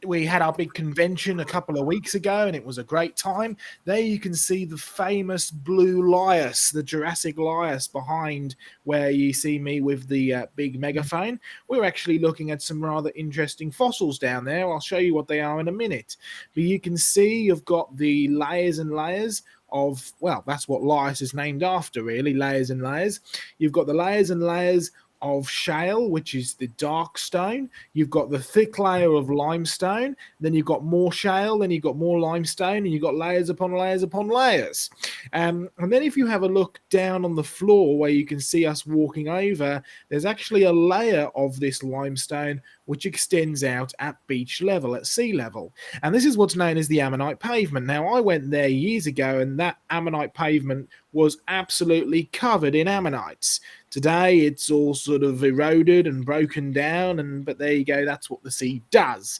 we had our big convention a couple of weeks ago, and it was a great time. There you can see the famous blue lias, the Jurassic lias, behind where you see me with the big megaphone. We're actually looking at some rather interesting fossils down there. I'll show you what they are in a minute. But you can see you've got the layers and layers of, well, that's what lias is named after, really, layers and layers. You've got the layers and layers of shale, which is the dark stone. You've got the thick layer of limestone, then you've got more shale, then you've got more limestone, and you've got layers upon layers upon layers. And then if you have a look down on the floor where you can see us walking over, there's actually a layer of this limestone which extends out at beach level, at sea level. And this is what's known as the ammonite pavement. Now, I went there years ago, and that ammonite pavement was absolutely covered in ammonites. Today, it's all sort of eroded and broken down, but there you go, that's what the sea does.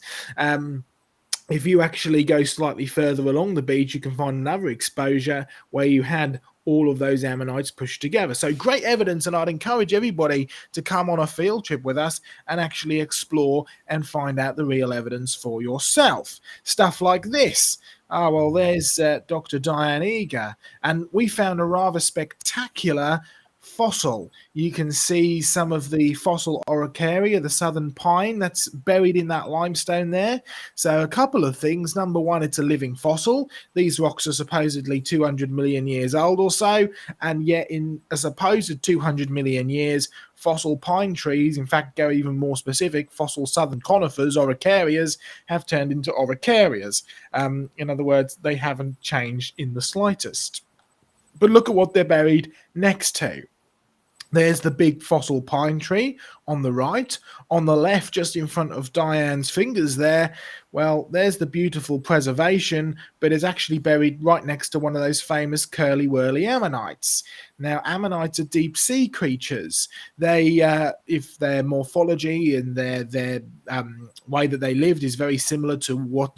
If you actually go slightly further along the beach, you can find another exposure where you had all of those ammonites pushed together. So great evidence, and I'd encourage everybody to come on a field trip with us and actually explore and find out the real evidence for yourself. Stuff like this. Oh, well, there's Dr. Diane Eager, and we found a rather spectacular fossil. You can see some of the fossil Auricaria, the southern pine, that's buried in that limestone there. So a couple of things. Number one, it's a living fossil. These rocks are supposedly 200 million years old or so, and yet in a supposed 200 million years, fossil pine trees, in fact, go even more specific, fossil southern conifers, Auricarias, have turned into Auricarias. In other words, they haven't changed in the slightest. But look at what they're buried next to. There's the big fossil pine tree on the right. On the left, just in front of Diane's fingers there, well, there's the beautiful preservation, but it's actually buried right next to one of those famous curly-whirly ammonites. Now, ammonites are deep-sea creatures. They, if their morphology and their way that they lived is very similar to what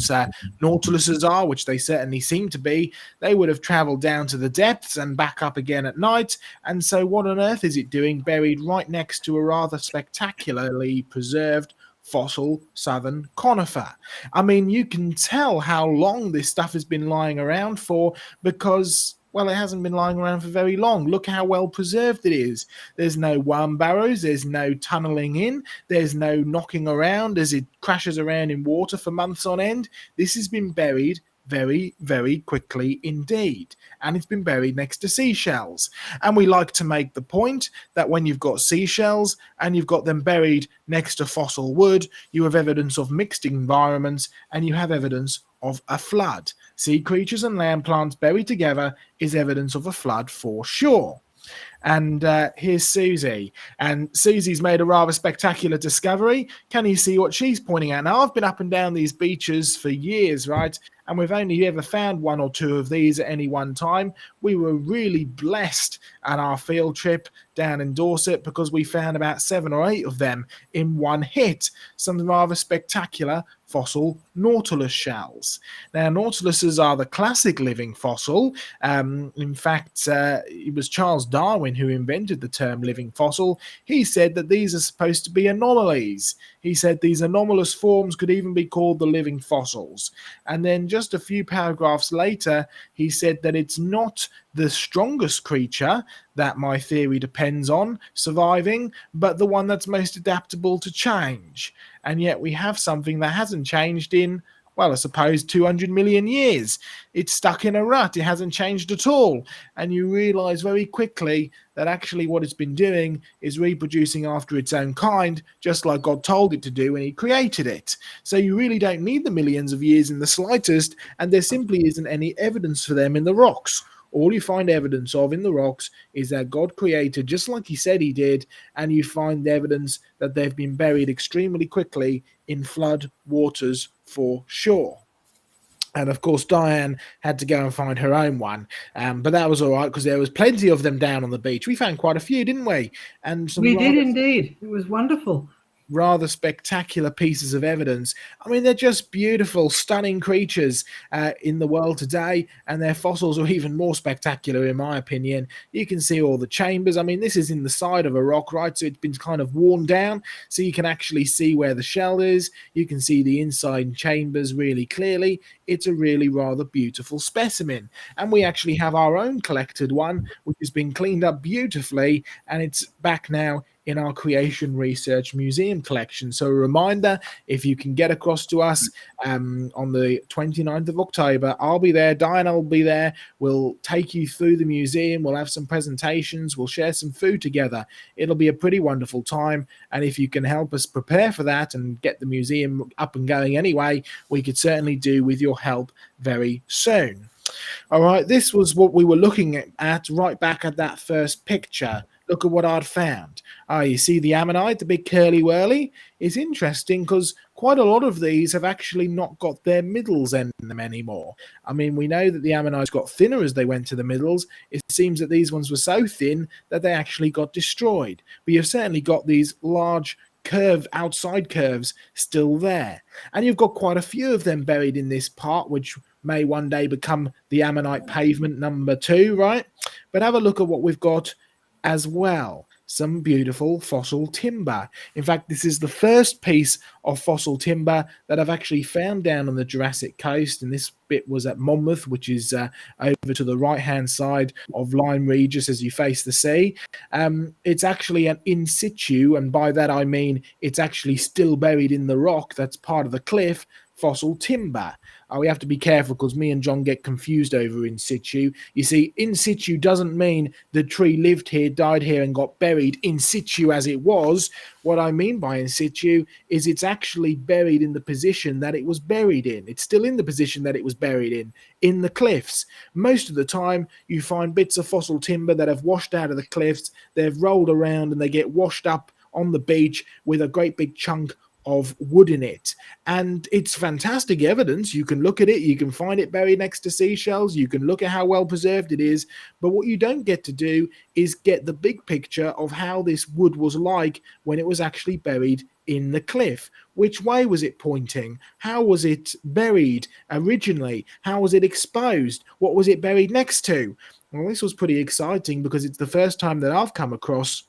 nautiluses are, which they certainly seem to be, they would have traveled down to the depths and back up again at night. And so what on earth is it doing buried right next to a rather spectacularly preserved fossil southern conifer? I mean, you can tell how long this stuff has been lying around for, because, well, it hasn't been lying around for very long. Look how well preserved it is. There's no worm burrows, there's no tunneling in, there's no knocking around as it crashes around in water for months on end. This has been buried very, very quickly indeed. And it's been buried next to seashells. And we like to make the point that when you've got seashells and you've got them buried next to fossil wood, you have evidence of mixed environments and you have evidence of a flood. Sea creatures and land plants buried together is evidence of a flood for sure. And here's Susie. And Susie's made a rather spectacular discovery. Can you see what she's pointing at? Now, I've been up and down these beaches for years, right? And we've only ever found one or two of these at any one time. We were really blessed at our field trip down in Dorset because we found about 7 or 8 of them in one hit. Some rather spectacular fossil nautilus shells. Now, nautiluses are the classic living fossil. In fact, it was Charles Darwin who invented the term living fossil. He said that these are supposed to be anomalies. He said these anomalous forms could even be called the living fossils. And then just a few paragraphs later, he said that it's not the strongest creature that my theory depends on surviving, but the one that's most adaptable to change. And yet we have something that hasn't changed in, well, I suppose 200 million years. It's stuck in a rut. It hasn't changed at all. And you realize very quickly that actually what it's been doing is reproducing after its own kind, just like God told it to do when he created it. So you really don't need the millions of years in the slightest, and there simply isn't any evidence for them in the rocks. All you find evidence of in the rocks is that God created just like he said he did, and you find evidence that they've been buried extremely quickly in flood waters for sure. And of course, Diane had to go and find her own one. But that was all right because there was plenty of them down on the beach. We found quite a few, didn't we? And we did indeed. It was wonderful. rather spectacular pieces of evidence. I mean, they're just beautiful, stunning creatures in the world today, and their fossils are even more spectacular, in my opinion. You can see all the chambers. I mean, this is in the side of a rock, right? So it's been kind of worn down, so you can actually see where the shell is. You can see the inside chambers really clearly. It's a really rather beautiful specimen. And we actually have our own collected one, which has been cleaned up beautifully, and it's back now in our Creation Research Museum collection. So a reminder, if you can get across to us on the 29th of October, I'll be there, Diana will be there, we'll take you through the museum, we'll have some presentations, we'll share some food together. It'll be a pretty wonderful time, and if you can help us prepare for that and get the museum up and going anyway, we could certainly do with your help very soon. All right, this was what we were looking at right back at that first picture. Look at what I'd found. You see the ammonite, the big curly whirly? It's interesting because quite a lot of these have actually not got their middles in them anymore. I mean, we know that the ammonites got thinner as they went to the middles. It seems that these ones were so thin that they actually got destroyed. But you've certainly got these large outside curves still there. And you've got quite a few of them buried in this part, which may one day become the ammonite pavement number 2, right? But have a look at what we've got as well. Some beautiful fossil timber. In fact, this is the first piece of fossil timber that I've actually found down on the Jurassic coast, and this bit was at Monmouth, which is over to the right-hand side of Lyme Regis as you face the sea. It's actually an in situ, and by that I mean it's actually still buried in the rock that's part of the cliff, fossil timber. We have to be careful because me and John get confused over in situ. You see, in situ doesn't mean the tree lived here, died here, and got buried in situ as it was. What I mean by in situ is it's actually buried in the position that it was buried in. It's still in the position that it was buried in the cliffs. Most of the time, you find bits of fossil timber that have washed out of the cliffs, they've rolled around, and they get washed up on the beach with a great big chunk of wood in it. And it's fantastic evidence. You can look at it, you can find it buried next to seashells, you can look at how well preserved it is, but what you don't get to do is get the big picture of how this wood was like when it was actually buried in the cliff. Which way was it pointing? How was it buried originally? How was it exposed? What was it buried next to? Well, this was pretty exciting because it's the first time that I've come across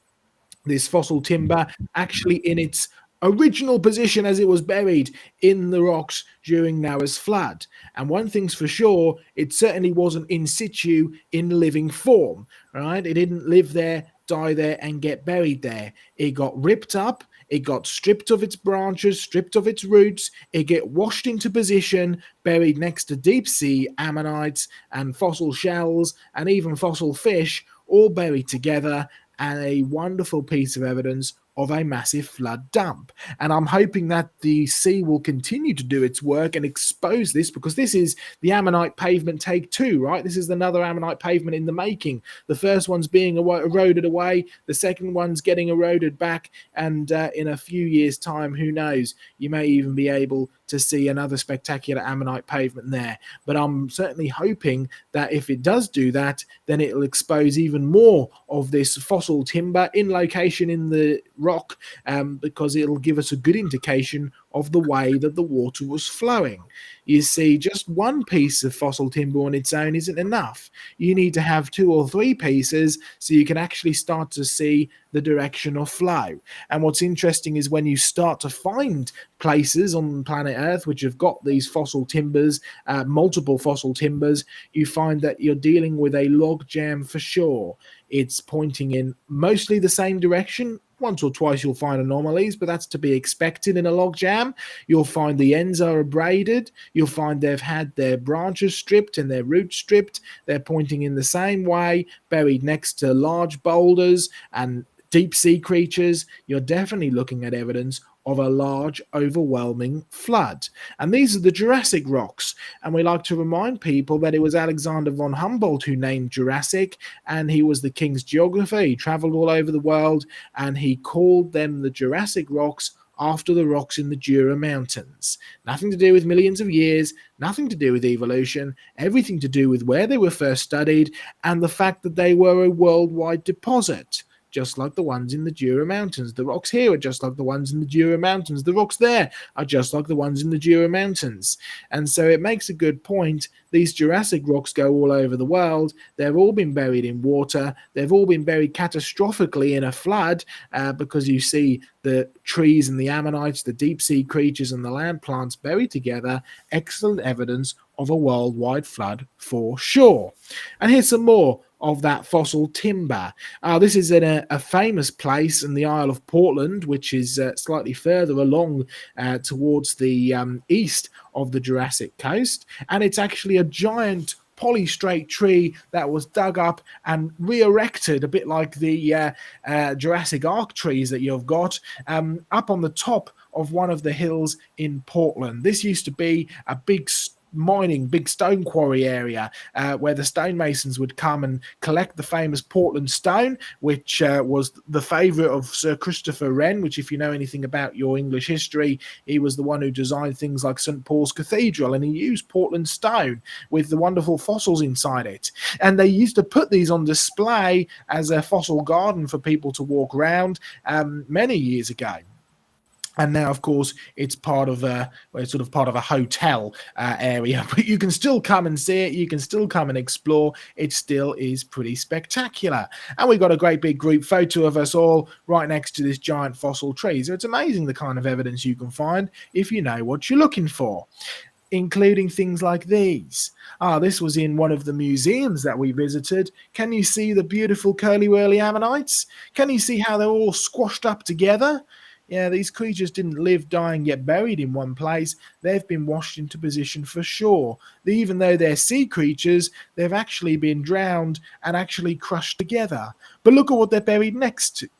this fossil timber actually in its original position as it was buried in the rocks during Noah's flood. And one thing's for sure, it certainly wasn't in situ in living form, right? It didn't live there, die there, and get buried there. It got ripped up, it got stripped of its branches, stripped of its roots, it get washed into position, buried next to deep sea ammonites and fossil shells and even fossil fish, all buried together, and a wonderful piece of evidence of a massive flood dump. And I'm hoping that the sea will continue to do its work and expose this, because this is the ammonite pavement take 2, right? This is another ammonite pavement in the making. The first one's being eroded away, the second one's getting eroded back, and in a few years' time, who knows, you may even be able to see another spectacular ammonite pavement there. But I'm certainly hoping that if it does do that, then it'll expose even more of this fossil timber in location in the rock, because it'll give us a good indication of the way that the water was flowing. You see, just one piece of fossil timber on its own isn't enough. You need to have 2 or 3 pieces so you can actually start to see the direction of flow. And what's interesting is when you start to find places on planet Earth which have got these fossil timbers, multiple fossil timbers, you find that you're dealing with a log jam for sure. It's pointing in mostly the same direction. Once or twice you'll find anomalies, but that's to be expected in a log jam. You'll find the ends are abraded. You'll find they've had their branches stripped and their roots stripped. They're pointing in the same way, buried next to large boulders and deep sea creatures. You're definitely looking at evidence of a large, overwhelming flood. And these are the Jurassic rocks. And we like to remind people that it was Alexander von Humboldt who named Jurassic, and he was the king's geographer. He traveled all over the world, and he called them the Jurassic rocks after the rocks in the Jura Mountains. Nothing to do with millions of years, nothing to do with evolution, everything to do with where they were first studied and the fact that they were a worldwide deposit. just like the ones in the Jura Mountains. The rocks here are just like the ones in the Jura Mountains. The rocks there are just like the ones in the Jura Mountains. And so it makes a good point. These Jurassic rocks go all over the world. They've all been buried in water. They've all been buried catastrophically in a flood because you see the trees and the ammonites, the deep sea creatures and the land plants buried together. Excellent evidence of a worldwide flood for sure. And here's some more of that fossil timber. This is in a famous place in the Isle of Portland, which is slightly further along towards the east of the Jurassic coast. And it's actually a giant polystrate tree that was dug up and re-erected, a bit like the Jurassic Ark trees that you've got, up on the top of one of the hills in Portland. This used to be a big big stone quarry area where the stonemasons would come and collect the famous Portland stone, which was the favorite of Sir Christopher Wren, which, if you know anything about your English history, he was the one who designed things like St. Paul's Cathedral, and he used Portland stone with the wonderful fossils inside it. And they used to put these on display as a fossil garden for people to walk around many years ago. And now, of course, it's part of it's sort of part of a hotel area, but you can still come and see it. You can still come and explore. It still is pretty spectacular. And we've got a great big group photo of us all right next to this giant fossil tree. So it's amazing the kind of evidence you can find if you know what you're looking for, including things like these. This was in one of the museums that we visited. Can you see the beautiful curly-whirly ammonites? Can you see how they're all squashed up together? Yeah, these creatures didn't live, die, and get buried in one place. They've been washed into position for sure. Even though they're sea creatures, they've actually been drowned and actually crushed together. But look at what they're buried next to.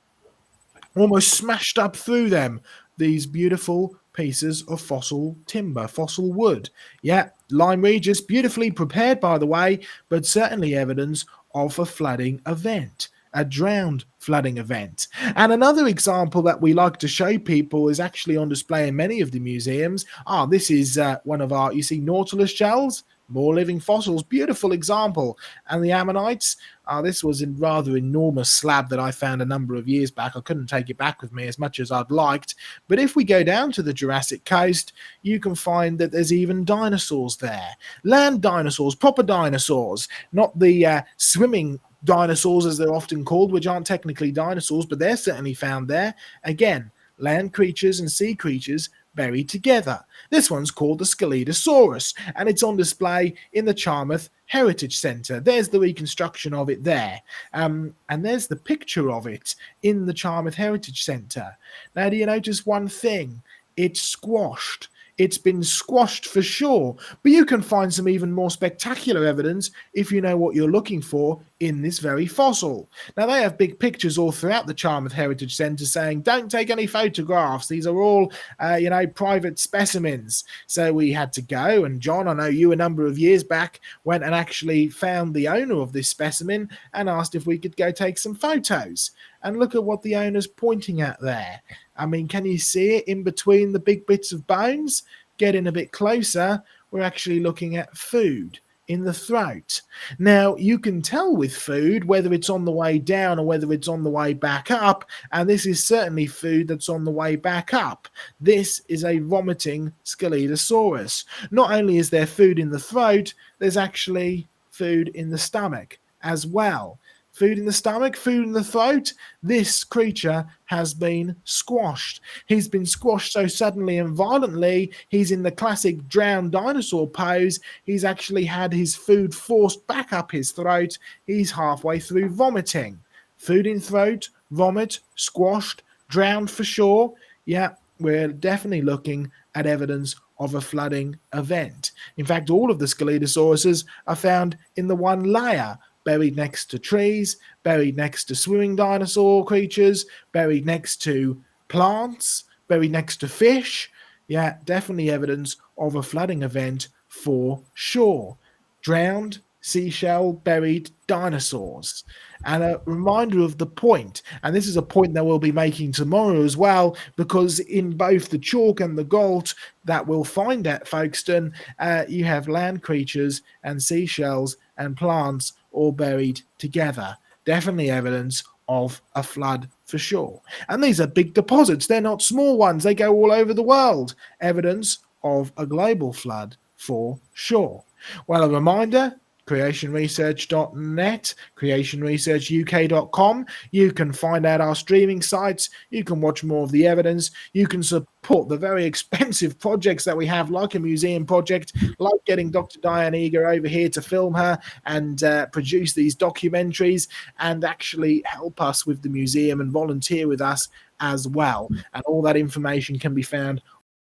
Almost smashed up through them. These beautiful pieces of fossil timber, fossil wood. Yeah, Lyme Regis, beautifully prepared, by the way, but certainly evidence of a flooding event. A drowned flooding event. And another example that we like to show people is actually on display in many of the museums. This is one of our, you see, Nautilus shells, more living fossils, beautiful example. And the ammonites, this was a rather enormous slab that I found a number of years back. I couldn't take it back with me as much as I'd liked. But if we go down to the Jurassic coast, you can find that there's even dinosaurs there. Land dinosaurs, proper dinosaurs, not the swimming dinosaurs as they're often called, which aren't technically dinosaurs, but they're certainly found there. Again, land creatures and sea creatures buried together. This one's called the Scelidosaurus, and it's on display in the Charmouth Heritage Centre. There's the reconstruction of it there, and there's the picture of it in the Charmouth Heritage Centre. Now, do you notice one thing? It's squashed. It's been squashed for sure, but you can find some even more spectacular evidence if you know what you're looking for in this very fossil. Now, they have big pictures all throughout the Charmouth Heritage Centre saying, don't take any photographs. These are all, private specimens. So we had to go, and John, I know you a number of years back went and actually found the owner of this specimen and asked if we could go take some photos. And look at what the owner's pointing at there. I mean, can you see it in between the big bits of bones? Getting a bit closer, we're actually looking at food in the throat. Now, you can tell with food whether it's on the way down or whether it's on the way back up, and this is certainly food that's on the way back up. This is a vomiting Scelidosaurus. Not only is there food in the throat, there's actually food in the stomach as well. Food in the stomach, food in the throat. This creature has been squashed. He's been squashed so suddenly and violently, he's in the classic drowned dinosaur pose. He's actually had his food forced back up his throat. He's halfway through vomiting. Food in throat, vomit, squashed, drowned for sure. Yeah, we're definitely looking at evidence of a flooding event. In fact, all of the Scelidosauruses are found in the one layer, buried next to trees, buried next to swimming dinosaur creatures, buried next to plants, buried next to fish. Yeah, definitely evidence of a flooding event for sure. Drowned, seashell, buried dinosaurs. And a reminder of the point, and this is a point that we'll be making tomorrow as well, because in both the chalk and the gault that we'll find at Folkestone, you have land creatures and seashells and plants all buried together. Definitely evidence of a flood for sure. And these are big deposits. They're not small ones. They go all over the world. Evidence of a global flood for sure. Well, a reminder, creationresearch.net, creationresearchuk.com. You can find out our streaming sites. You can watch more of the evidence. You can support the very expensive projects that we have, like a museum project, like getting Dr. Diane Eager over here to film her and produce these documentaries and actually help us with the museum and volunteer with us as well. And all that information can be found